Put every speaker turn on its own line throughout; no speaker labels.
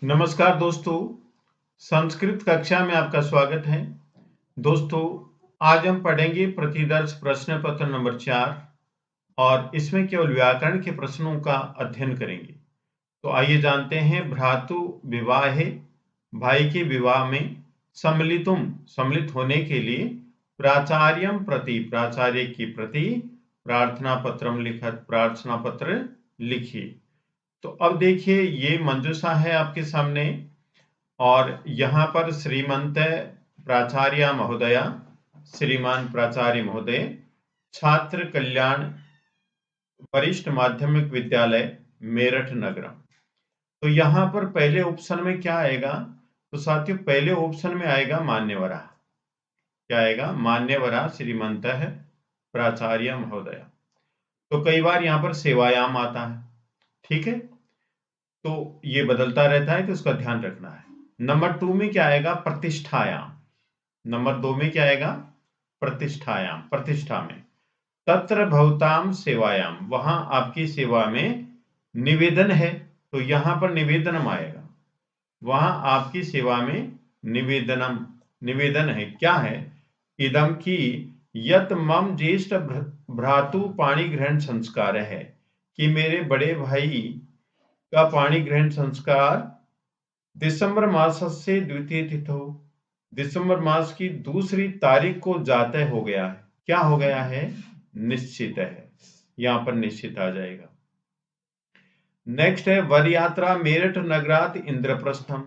नमस्कार दोस्तों, संस्कृत कक्षा में आपका स्वागत है। दोस्तों, आज हम पढ़ेंगे प्रतिदर्श प्रश्न पत्र नंबर 4 और इसमें केवल व्याकरण के प्रश्नों का अध्ययन करेंगे। तो आइए जानते हैं। भ्रातु विवाहे, भाई के विवाह में सम्मिलित होने के लिए प्राचार्यम प्रति, प्राचार्य की प्रति प्रार्थना पत्र लिखिए। तो अब देखिए, ये मंजूषा है आपके सामने और यहाँ पर श्रीमंत प्राचार्य महोदया, श्रीमान प्राचार्य महोदय, छात्र कल्याण, वरिष्ठ माध्यमिक विद्यालय मेरठ नगरम। तो यहाँ पर पहले ऑप्शन में क्या आएगा? तो साथियों, पहले ऑप्शन में आएगा मान्यवरा। क्या आएगा? मान्यवरा श्रीमंत है प्राचार्य महोदया। तो कई बार यहाँ पर सेवायाम आता है, ठीक है, तो ये बदलता रहता है, तो उसका ध्यान रखना है। नंबर 2 में क्या आएगा? प्रतिष्ठायाम। नंबर 2 में क्या आएगा? प्रतिष्ठायाम, प्रतिष्ठा में। तत्र भवताम सेवायाम, वहां आपकी सेवा में निवेदन है, तो यहां पर निवेदनम आएगा। वहां आपकी सेवा में निवेदन है। क्या है? इदम की यत मम ज्येष्ठ भ्रातु पाणी ग्रहण संस्कार है, कि मेरे बड़े भाई का पाणी ग्रहण संस्कार दिसंबर मास से द्वितीय तिथौ, दिसंबर मास की दूसरी तारीख को जातय हो गया है। क्या हो गया है? निश्चित है। यहां पर निश्चित आ जाएगा। नेक्स्ट है वर यात्रा मेरठ नगरात इंद्रप्रस्थम।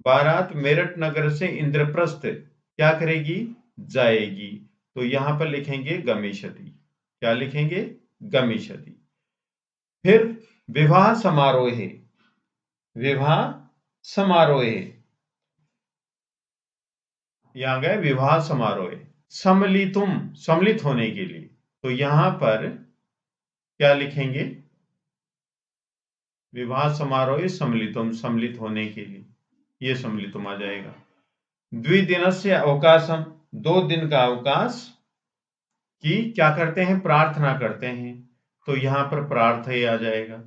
बारात मेरठ नगर से इंद्रप्रस्थ क्या करेगी? जाएगी। तो यहां पर लिखेंगे गमिष्यति। क्या लिखेंगे? गमिष्यति। फिर विवाह समारोह, विवाह समारोह, यहां गए विवाह समारोह, सम्मिलित होने के लिए। तो यहां पर क्या लिखेंगे? विवाह समारोह सम्मिलित होने के लिए, ये सम्मिलितुम आ जाएगा। द्विदिनस्य अवकाशम, 2 दिन का अवकाश की क्या करते हैं? प्रार्थना करते हैं। तो यहां पर प्रार्थय आ जाएगा।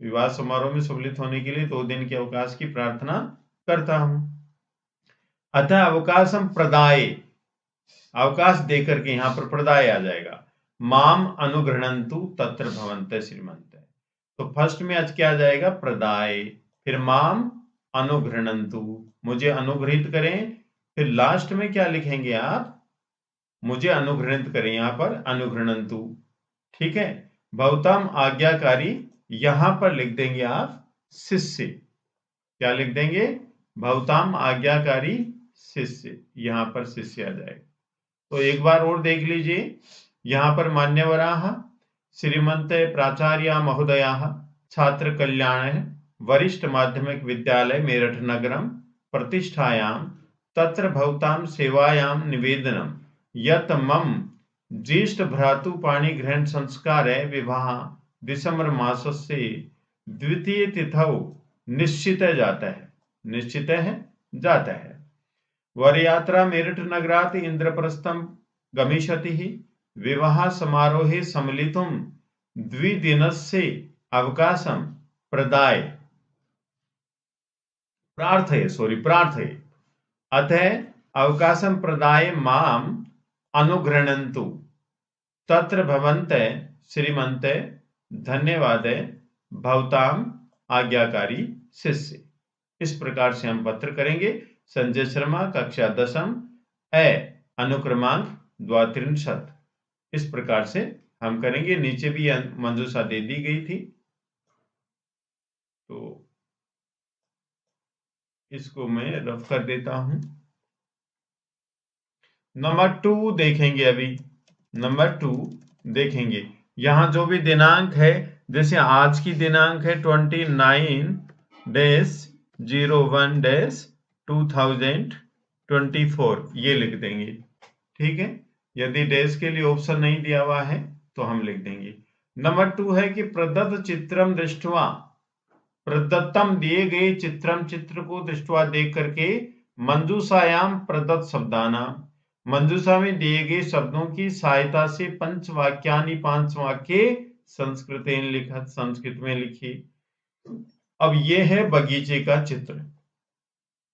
विवाह समारोह में सम्मिलित होने के लिए 2 दिन के अवकाश की प्रार्थना करता हूं। अतः अवकाशम प्रदाय, अवकाश देकर के यहां पर प्रदाय आ जाएगा। माम अनुगृहणन्तु तत्र भवन्तः श्रीमंत। तो फर्स्ट में आज क्या आ जाएगा? प्रदाय, फिर माम अनुगृहणन्तु, मुझे अनुग्रहित करें। फिर लास्ट में क्या लिखेंगे आप? मुझे अनुगृहित करें, यहां पर अनुगृहणन्तु, ठीक है। भवताम आज्ञाकारी, यहां पर लिख देंगे आप शिष्य। क्या लिख देंगे? भवताम आज्ञाकारी शिष्य, यहां पर शिष्य आ जाएगा। तो एक बार और देख लीजिए। यहां पर मान्यवराः श्रीमंत प्राचार्य महोदयाः, छात्र कल्याण, वरिष्ठ माध्यमिक विद्यालय मेरठ नगरम, प्रतिष्ठायां तत्र भवतां सेवायां निवेदनम यत मम ज्येष्ठ भ्रातु पाणी ग्रहण संस्कार विवाह दिसंबर मासस्य द्वितीय तिथौ निश्चित जाता है, निश्चित है जाता है। वर यात्रा मेरठ नगरात इंद्रप्रस्थम गमिष्यति, विवाह समारोहे सम्मिलितुम द्विदिनस्य अवकाशम प्रदाय प्रार्थये, अतः अवकाशम प्रदाय माम अनुगृह्णन्तु तत्र भवन्तः श्रीमन्तः धन्यवाद भवताम आज्ञाकारी शिष्य। इस प्रकार से हम पत्र करेंगे। संजय शर्मा, कक्षा 10वीं, अनुक्रमांक 32। इस प्रकार से हम करेंगे। नीचे भी मंजूषा दे दी गई थी, तो इसको मैं रफ कर देता हूं। नंबर 2 देखेंगे। अभी नंबर 2 देखेंगे। यहां जो भी दिनांक है, जैसे आज की दिनांक है 29/01/2024, ये लिख देंगे, ठीक है। यदि डेज के लिए ऑप्शन नहीं दिया हुआ है तो हम लिख देंगे। नंबर 2 है कि प्रदत्त चित्रम दृष्टवा, प्रदत्तम दिए गए चित्रम, चित्र को दृष्टवा देख करके, मंजूषायाम प्रदत्त शब्दानाम, मंजूषा में दिए गए शब्दों की सहायता से पंचवाक्यानि, 5 वाक्य संस्कृत में लिखिए। अब ये है बगीचे का चित्र।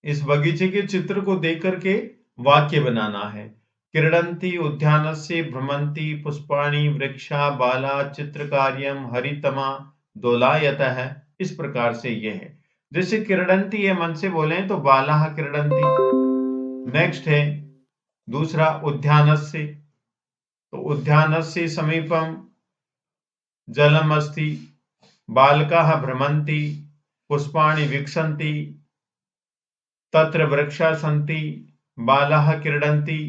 इस बगीचे के चित्र को देख करके वाक्य बनाना है। क्रीडन्ति उद्यानस्य भ्रमन्ति पुष्पाणि वृक्षा बाला चित्रकार्यम हरितमा दोलायतः। इस प्रकार से ये है। जैसे क्रीडन्ति ये मन से बोले तो बालाः क्रीडन्ति। नेक्स्ट है दूसरा उद्यानस्य, तो उद्यानस्य समीपम जलम अस्ति, बालकाः भ्रमन्ति, पुष्पाणि विकसन्ति, तत्र वृक्षाः सन्ति, बालाः क्रीडन्ति,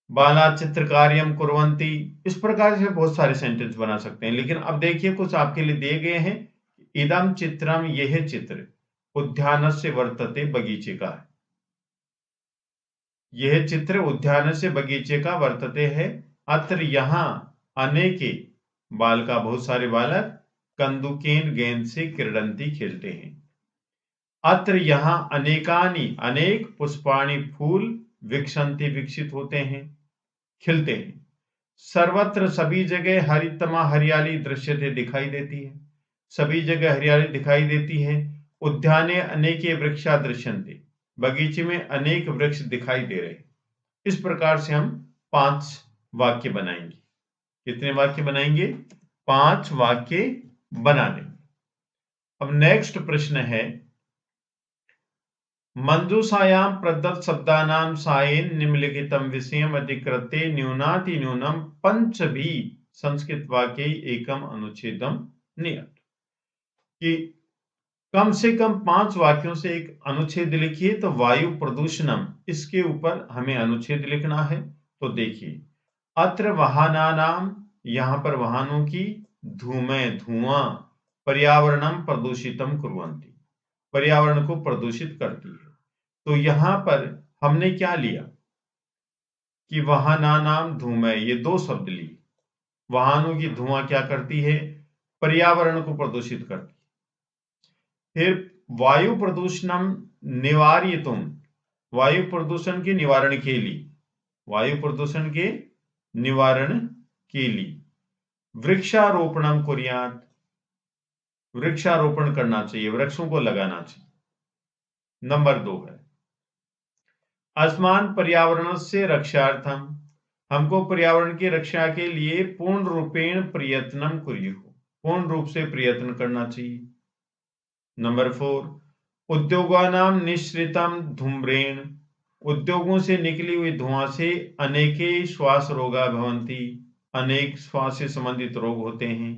बाला चित्रकार्यम कुर्वन्ति। इस प्रकार से बहुत सारे सेंटेंस बना सकते हैं। लेकिन अब देखिए कुछ आपके लिए दिए गए हैं। इदम चित्रम, यह चित्र उद्यानस्य वर्तते, बगीचे का है। यह चित्र उद्यानस्य बगीचे का वर्तते है। अत्र यहाँ अनेके बालका, बहुत सारे बालक कंदुकेन, गेंद से क्रीडन्ति, खेलते हैं। अत्र यहाँ अनेकानि, अनेक पुष्पाणि, फूल विकसन्ति, विकसित होते हैं, खिलते हैं। सर्वत्र, सभी जगह हरितमा, हरियाली दृश्यते, दिखाई देती है। सभी जगह हरियाली दिखाई देती है। उद्याने अनेके वृक्षा दृश्यन्ते, बगीचे में अनेक वृक्ष दिखाई दे रहे हैं। इस प्रकार से हम 5 वाक्य बनाएंगे। कितने वाक्य बनाएंगे? 5 वाक्य बना देंगे। अब नेक्स्ट प्रश्न है, मंजूषायां प्रदत्त शब्दानां सायेन निम्नलिखितं विषयम् अधिकृत्य न्यूनातिन्यूनं पंचभिः संस्कृत वाक्ये एकम अनुच्छेदम नियत। कि कम से कम 5 वाक्यों से एक अनुच्छेद लिखिए। तो वायु प्रदूषणम, इसके ऊपर हमें अनुच्छेद लिखना है। तो देखिए, अत्र वाहनानाम, यहां पर वाहनों की, धूमें, धुआं, पर्यावरणम प्रदूषितम कुर्वन्ति, पर्यावरण को प्रदूषित करती है। तो यहां पर हमने क्या लिया कि वाहनानाम धूमें, ये 2 शब्द लिए। वाहनों की धुआं क्या करती है? पर्यावरण को प्रदूषित करती है। फिर वायु प्रदूषणम निवारयितुम, वायु प्रदूषण के निवारण के लिए, वायु प्रदूषण के निवारण के लिए वृक्षारोपणम कुर्यात्, वृक्षारोपण करना चाहिए, वृक्षों को लगाना चाहिए। नंबर 2 है अस्मान् पर्यावरणस्य रक्षार्थम, हमको पर्यावरण की रक्षा के लिए पूर्ण रूपेण प्रयत्नं कुर्युः, पूर्ण रूप से प्रयत्न करना चाहिए। नंबर 4 उद्योगानां निःसृतं धूम्रेण, उद्योगों से निकली हुई धुआं से अनेके श्वास रोगा भवन्ति, अनेक श्वास से संबंधित रोग होते हैं।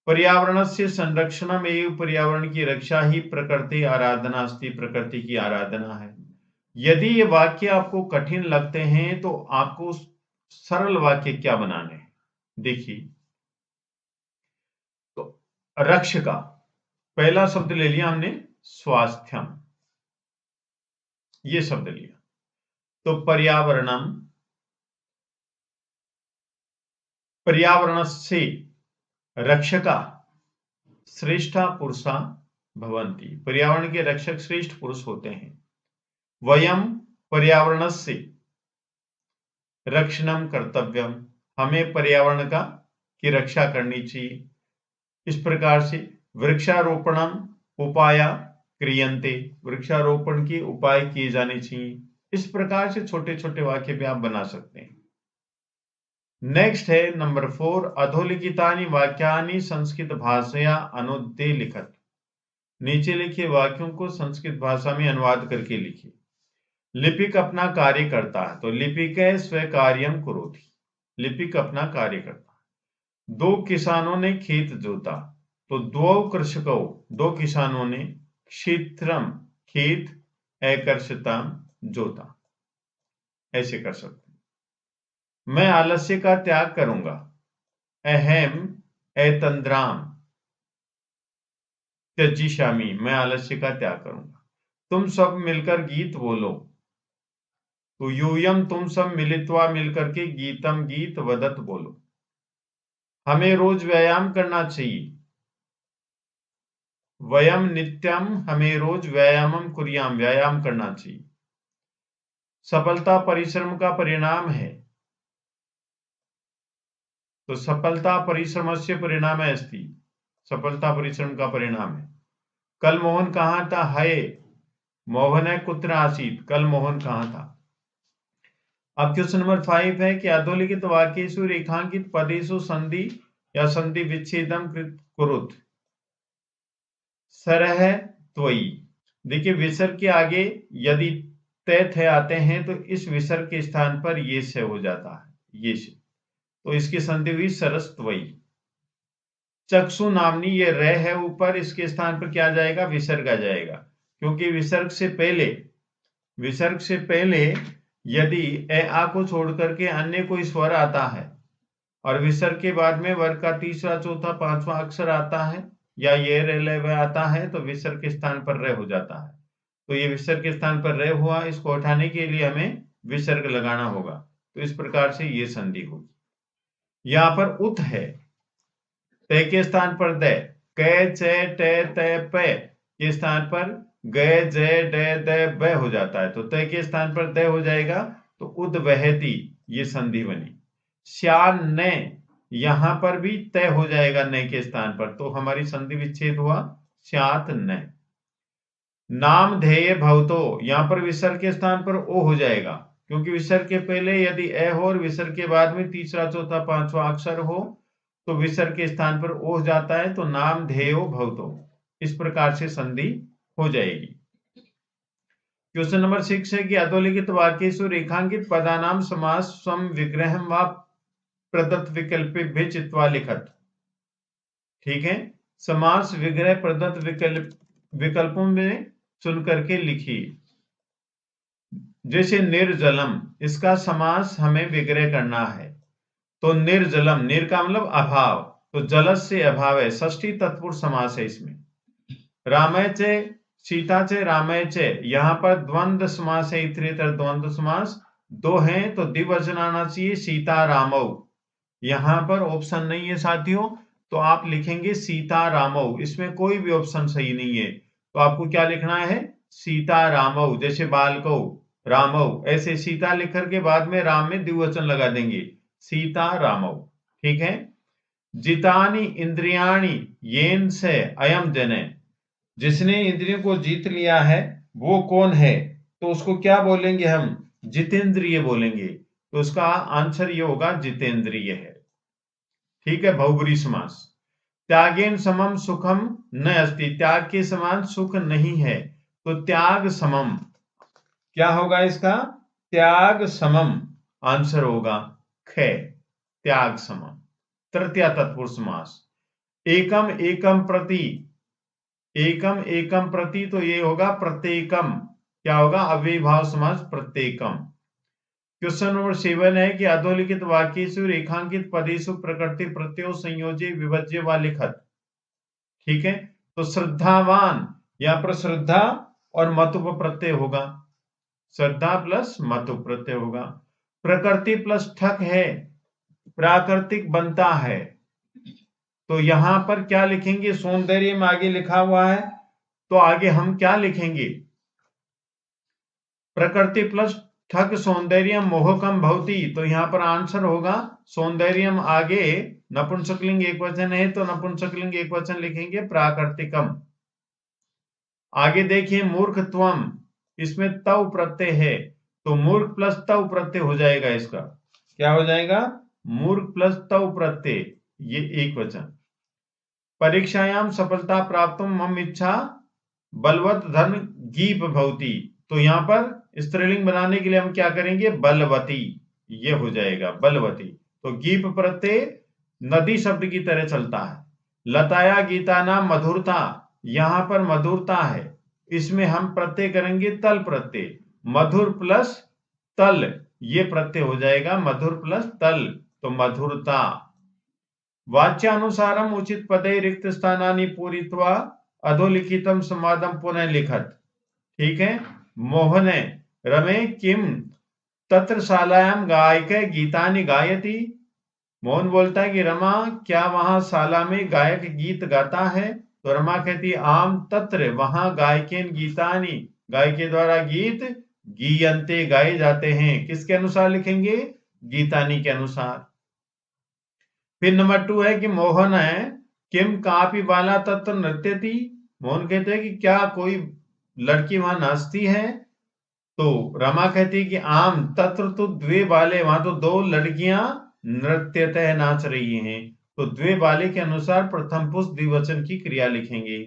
पर्यावरणस्य संरक्षणम एवं, पर्यावरण की रक्षा ही प्रकृति आराधना अस्ति, प्रकृति की आराधना है। यदि ये वाक्य आपको कठिन लगते हैं तो आपको सरल वाक्य क्या बनाने हैं? देखिए, तो रक्ष का पहला शब्द ले लिया हमने, स्वास्थ्यम, ये शब्द लिया। तो पर्यावरणम, पर्यावरणस्य रक्षका श्रेष्ठा पुरुषा भवन्ति, पर्यावरण के रक्षक श्रेष्ठ पुरुष होते हैं। वयम पर्यावरणस्य रक्षणम कर्तव्यम, हमें पर्यावरण का की रक्षा करनी चाहिए। इस प्रकार से वृक्षारोपणम उपाया क्रियन्ते, वृक्षारोपण के उपाय किए जाने चाहिए। इस प्रकार से छोटे छोटे वाक्य भी आप बना सकते हैं। नेक्स्ट है नंबर 4 अधोलिखितानि वाक्यानि संस्कृत भाषया अनुद्य लिखत, नीचे लिखे वाक्यों को संस्कृत भाषा में अनुवाद करके लिखिए। लिपिक अपना कार्य करता है, तो लिपिकै स्वकार्यं करोति, लिपिक अपना कार्य करता है। 2 किसानों ने खेत जोता, तो द्वौ कृषकौ, 2 किसानों ने क्षेत्रम, खेत, एकर्षताम, जोता। ऐसे कर सकते हैं। मैं आलस्य का त्याग करूंगा, अहम एतंद्राम त्यजिष्यामि, मैं आलस्य का त्याग करूंगा। तुम सब मिलकर गीत बोलो, तो यूयम, तुम सब मिलित्वा, मिलकर के, गीतम, गीत, वदत, बोलो। हमें रोज व्यायाम करना चाहिए, वयम नित्यम, हमें रोज व्यायामम कुर्याम, व्यायाम करना चाहिए। सफलता परिश्रम का परिणाम है, तो सफलता परिश्रमस्य परिणामः अस्ति, सफलता परिश्रम का परिणाम है। कल मोहन कहाँ था? है मोहन कुत्र आसीत, कल मोहन कहाँ था। अब क्वेश्चन नंबर 5 है कि अधोलिखित वाक्येषु रेखांकित पदेषु संधि या संधि विच्छेदम कुरुत सरह त्वयी। देखिए विसर्ग के आगे यदि थे आते हैं तो इस विसर्ग के स्थान पर ये से हो जाता है, ये से, तो इसकी संधि हुई सरस्त्वयी। चक्षु नामनी ये रह है ऊपर, इसके स्थान पर क्या जाएगा? विसर्ग आ जाएगा, क्योंकि विसर्ग से पहले यदि ए आ को छोड़ करके अन्य कोई स्वर आता है और विसर्ग के बाद में वर्ग का तीसरा चौथा पांचवा अक्षर आता है या ये रे आता है तो विसर्ग के स्थान पर रे हो जाता है। तो ये विसर्ग के स्थान पर रे हुआ, इसको हटाने के लिए हमें विसर्ग लगाना होगा। तो इस प्रकार से ये संधि होगी। यहां पर उत है, ते के स्थान पर दे, कै चे टे ते पे के स्थान पर गए जे डे दे ब हो जाता है, तो ते के स्थान पर दे हो जाएगा, तो उद वहती ये संधि बनी। श्यान ने यहां पर भी तय हो जाएगा न के स्थान पर, तो हमारी संधि विच्छेद हुआ श्यात न। नाम ध्येय भवतो, यहां पर विसर्ग के स्थान पर ओ हो जाएगा, क्योंकि विसर्ग के पहले यदि ए हो और विसर्ग के बाद में तीसरा चौथा पांचवा अक्षर हो तो विसर्ग के स्थान पर ओ हो जाता है, तो नाम ध्येयो भवतो, इस प्रकार से संधि हो जाएगी। क्वेश्चन नंबर 6 है कि अधोलिखित वाक्येषु रेखांकित पदानाम समास सम विग्रहम व प्रदत्त विकल्पेभ्य चित्वा लिखत। ठीक है, समास विग्रह प्रदत्त विकल्पों में चुन करके लिखिए। जैसे निर्जलम, इसका समास हमें विग्रह करना है, तो निर्जलम, निर का मतलब अभाव, तो जलस से अभाव है, षष्ठी तत्पुरुष समास है इसमें। रामयचे सीताचे रामयचे, यहां पर द्वंद्व समास है, इतरेतर द्वंद्व समास, दो हैं तो द्विवचन आना चाहिए, सीता रामौ। यहां पर ऑप्शन नहीं है साथियों, तो आप लिखेंगे सीता रामौ, इसमें कोई भी ऑप्शन सही नहीं है, तो आपको क्या लिखना है? सीता रामौ। जैसे बालकौ रामौ, ऐसे सीता लिख करके बाद में राम में द्विवचन लगा देंगे, सीता रामौ। ठीक है। जितानी इंद्रियाणी येन से अयम जने, जिसने इंद्रियों को जीत लिया है वो कौन है? तो उसको क्या बोलेंगे हम? जितेंद्रिय बोलेंगे, तो उसका आंसर ये होगा जितेंद्रिय है। ठीक है, बहुब्रीहि समास। त्यागेन समम सुखम न अस्ति, त्याग के समान सुख नहीं है, तो त्याग समम क्या होगा इसका? त्याग समम आंसर होगा ख, त्याग समम। तृतीया तत्पुरुष समास। एकम एकम प्रति, एकम एकम प्रति, तो ये होगा प्रत्येकम, क्या होगा? अव्ययीभाव समास प्रत्येकम। क्वेश्चन नंबर 7 है कि अधोलिखित वाक्येषु रेखांकित पदेषु प्रकृति प्रत्ययो संयोजी विभज्य व लिखत। ठीक है, तो श्रद्धावान, यहां पर श्रद्धा और मतुप प्रत्यय होगा, श्रद्धा प्लस मतुप प्रत्यय होगा। प्रकृति प्लस ठक है, प्राकृतिक बनता है, तो यहां पर क्या लिखेंगे? सौंदर्य में आगे लिखा हुआ है, तो आगे हम क्या लिखेंगे? प्रकृति प्लस ठक सौंदर्यम मोहकम भवति, तो यहां पर आंसर होगा सौंदर्यम, आगे नपुंसकलिंग एक वचन है तो नपुंसकलिंग एक वचन लिखेंगे प्राकृतिकम। आगे देखिए मूर्खत्वम, इसमें तव प्रत्यय है, तो मूर्ख प्लस तव प्रत्यय हो जाएगा, इसका क्या हो जाएगा? मूर्ख प्लस तव प्रत्यय, ये एक वचन। परीक्षायाम सफलता प्राप्त मम इच्छा बलवत धन गीप भवती, तो यहां पर स्त्रीलिंग बनाने के लिए हम क्या करेंगे? बलवती, ये हो जाएगा बलवती। तो गीप प्रत्यय नदी शब्द की तरह चलता है। लताया गीता नाम मधुरता, यहां पर मधुरता है, इसमें हम प्रत्यय करेंगे तल प्रत्यय, मधुर प्लस तल, ये प्रत्यय हो जाएगा मधुर प्लस तल, तो मधुरता। वाच्यानुसारम उचित पदे रिक्त स्थानानि पूरित्वा अधोलिखितम संवादम पुनः लिखत। ठीक है, मोहने रमे किम तत्र शालायाम गायक गीतानि गायति, मोहन बोलता है कि रमा क्या वहां शाला में गायक गीत गाता है? तो रमा कहती आम तत्र, वहां गायकेन गीतानि, गाय के द्वारा गीत गीयन्ते गाए जाते हैं। किसके अनुसार लिखेंगे? गीतानि के अनुसार। फिर नंबर 2 है कि मोहन है किम कापि बाला तत्र नृत्यति। मोहन कहते हैं कि क्या कोई लड़की वहां नाचती है। तो रमा कहती है कि आम तत्र तो द्वे बाले, वहां तो दो लड़कियां नृत्यतः नाच रही हैं। तो द्वे बाले के अनुसार प्रथम पुरुष द्विवचन की क्रिया लिखेंगे।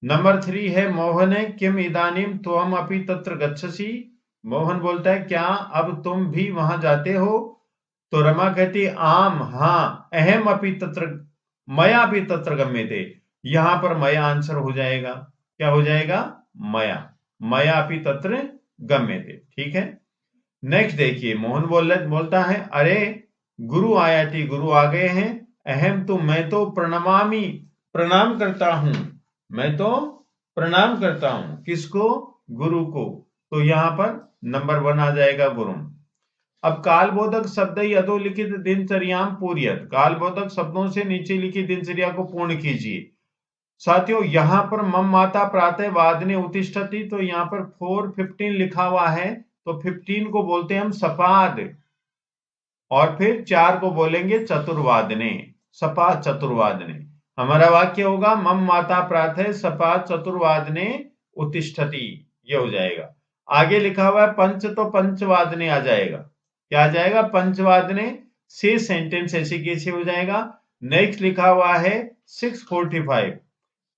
नंबर 3 है मोहने किम इदानीम त्वम अपि तत्र गच्छसि। मोहन बोलता है क्या अब तुम भी वहां जाते हो। तो रमा कहती है आम, हाँ, अहम अपि तत्र, मया भी तत्र गम्यते। यहां पर मया आंसर हो जाएगा। क्या हो जाएगा? मया, मया अपि तत्र गम्यते। ठीक है। नेक्स्ट देखिए, मोहन बोलता है अरे गुरु आया थी, गुरु आ गए हैं। अहम तो, मैं तो प्रणमामि, प्रणाम करता हूं। मैं तो प्रणाम करता हूं। किसको? गुरु को। तो यहां पर नंबर 1 आ जाएगा गुरु। अब कालबोधक शब्द ही अधोलिखित दिनचर्याम पूर्यत। कालबोधक शब्दों से नीचे लिखी दिनचर्या को पूर्ण कीजिए। साथियों यहां पर मम माता प्रातः वादने उत्तिष्ठति, तो यहां पर 4:15 लिखा हुआ है। तो 15 को बोलते हैं हम सपाद, और फिर 4 को बोलेंगे चतुर्वादने, सपाद चतुर्वादने। हमारा वाक्य होगा मम माता प्रातः सपाद चतुर्वादने उत्तिष्ठति, ये हो जाएगा। आगे लिखा हुआ है पंच, तो पंचवादने आ जाएगा। क्या आ जाएगा? पंचवादने से सेंटेंस ऐसे कैसे हो जाएगा। नेक्स्ट लिखा हुआ है 6:45,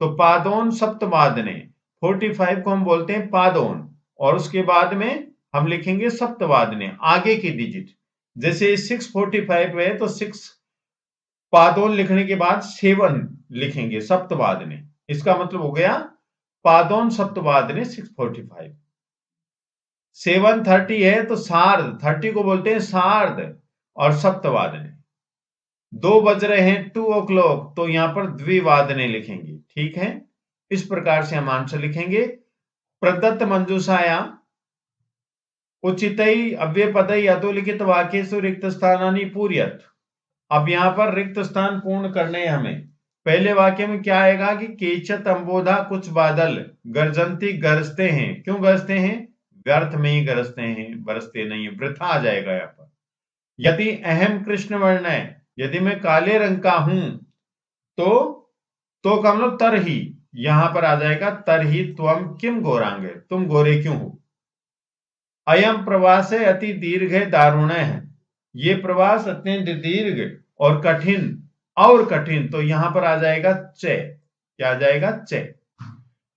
तो पादोन सप्तवादने। 45 को हम बोलते हैं पादोन, और उसके बाद में हम लिखेंगे सप्तवादने, आगे की डिजिट। जैसे 6:45 है तो 6 पादोन लिखने के बाद 7 लिखेंगे सप्तवादने। इसका मतलब हो गया पादोन सप्तवादने 6:45। 7:30 है तो सार्ध, 30 को बोलते हैं सार्ध, और सप्तवादने। 2 बज रहे हैं 2 o'clock, तो यहां पर द्विवादने लिखेंगे। ठीक है। इस प्रकार से हम आंसर लिखेंगे। प्रदत्त मंजूषायां उचितई अव्ययपदई अधोलिखित वाक्येषु रिक्त स्थानानि पूरयत। अब यहां पर रिक्त स्थान पूर्ण करने हैं हमें। पहले वाक्य में क्या आएगा कि केचत अंबोधा, कुछ बादल, गर्जंती गरजते हैं। क्यों गरजते हैं? व्यर्थ में ही गरजते हैं, बरसते नहीं है, वृथा आ जाएगा यहाँ पर। यदि अहम कृष्ण वर्ण है, यदि मैं काले रंग का हूं, तो का मतलब तर ही, यहां पर आ जाएगा तर ही त्वम किम गोरांग, तुम गोरे क्यों हो। अयम प्रवास है अति दीर्घ है दारुण है, ये प्रवास अत्यंत दीर्घ और कठिन, और कठिन, तो यहां पर आ जाएगा च। क्या आ जाएगा? च।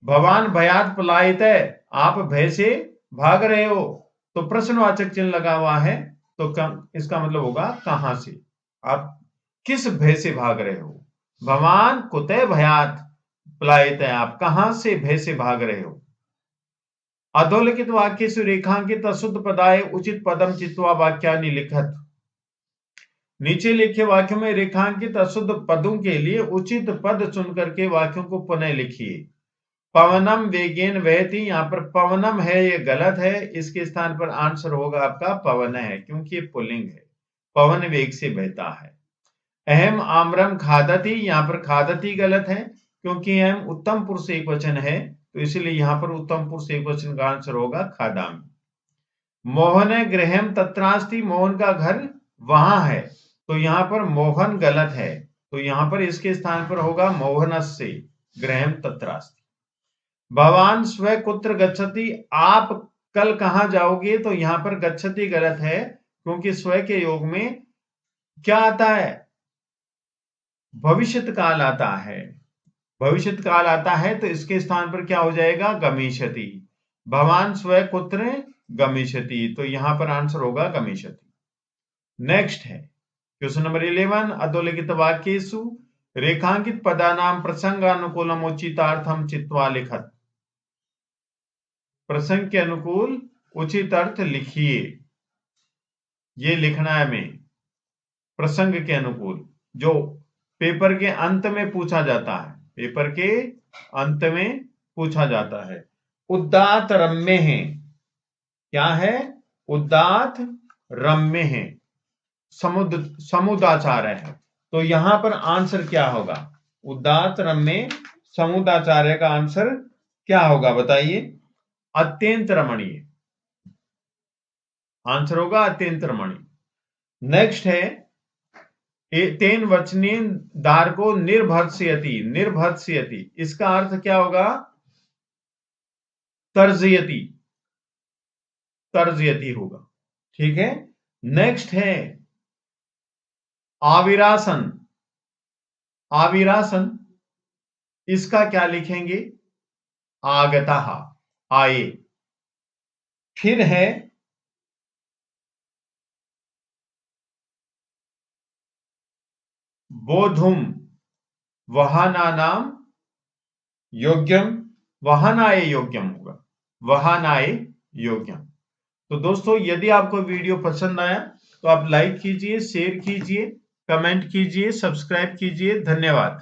भवान भयात पलायित है, आप भय से भाग रहे हो, तो प्रश्नवाचक चिन्ह लगा हुआ है। तो इसका मतलब होगा कहां से, आप किस भय से भाग रहे हो। भवान कुतः भयात पलायित है, आप कहां से भय से भाग रहे हो। अधोलिखित वाक्येषु रेखांकित अशुद्ध पदाय उचित पदम चित्वा वाक्यानि लिखत। नीचे लिखे वाक्यों में रेखांकित अशुद्ध पदों के लिए उचित पद चुन करके वाक्यों को पुनः लिखिए। पवनम वेगेन वहति, यहाँ पर पवनम है, ये गलत है। इसके स्थान पर आंसर होगा आपका पवन है, क्योंकि ये पुल्लिंग है। पवन वेग से बहता है। अहम आम्रम खादति, यहाँ पर खादति गलत है, क्योंकि अहम उत्तम पुरुष एक वचन है, तो इसलिए यहां पर उत्तम पुरुष एक वचन का आंसर होगा खादामी। मोहन गृहम तत्रास्ति, मोहन का घर वहां है, तो यहां पर मोहन गलत है, तो यहां पर इसके स्थान पर होगा मोहनस्य गृहम तत्रास्ति। भवान स्व कुत्र गच्छति, आप कल कहां जाओगे, तो यहां पर गच्छति गलत है, क्योंकि स्व के योग में क्या आता है? भविष्यत काल आता है। भविष्यत काल आता है, तो इसके स्थान पर क्या हो जाएगा? गमिष्यति। भवान स्व कुत्र गमिष्यति, तो यहां पर आंसर होगा गमिष्यति। नेक्स्ट है क्वेश्चन नंबर 11, अधोलिखित वाक्येषु रेखांकित पदानाम प्रसंगानुकूलम उचितार्थम चित्वा लिखत। प्रसंग के अनुकूल उचित अर्थ लिखिए। ये लिखना है हमें, प्रसंग के अनुकूल, जो पेपर के अंत में पूछा जाता है। पेपर के अंत में पूछा जाता है। उदात रम्य है, क्या है? उदात रम्य है, समुदाचार्य है, तो यहां पर आंसर क्या होगा? उदात रम्य समुदाचार्य का आंसर क्या होगा बताइए? अत्यंत रमणीय, आंसर होगा अत्यंत रमणीय। नेक्स्ट है तेन वचने दार्गो निर्भर्त्सयति, निर्भर्त्सयति इसका अर्थ क्या होगा? तर्जयति, तर्जयति होगा। ठीक है। नेक्स्ट है आविरासन, आविरासन इसका क्या लिखेंगे? आगतः, आए। फिर है बोधुम, वहानानाम योग्यम, वहानाय योग्यम होगा, वहानाय योग्यम। तो दोस्तों यदि आपको वीडियो पसंद आया तो आप लाइक कीजिए, शेयर कीजिए, कमेंट कीजिए, सब्सक्राइब कीजिए। धन्यवाद।